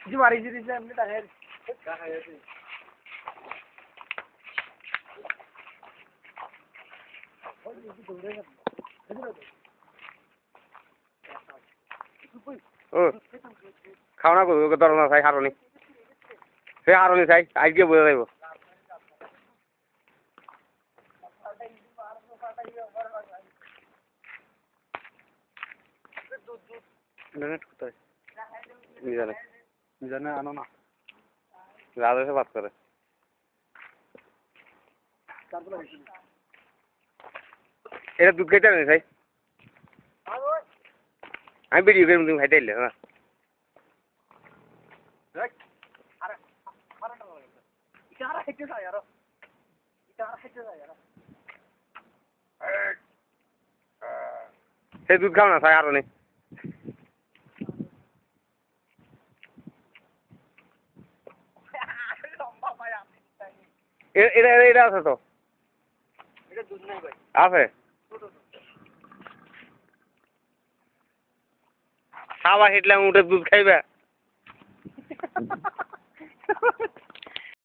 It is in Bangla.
কিছু মারিয়ে দিয়েছে এমনি টাকায় ও খাও না করবো ধরো না চাই হারনি সে হারনি চাই আজকে বোঝা যাইব ইন্টারনেট কোথায় মিজানে মিজানে আনো না রাজা এসে বাদ করে এটা দুধ খাইতে আনি চাই আমি ভিডিও করে তুমি খাইতে এলে না সে দুধ খাও না চাই আরো নেই এটা এটা আছে তো আছে খাওয়া হিটলাম উঠে দুধ খাইবা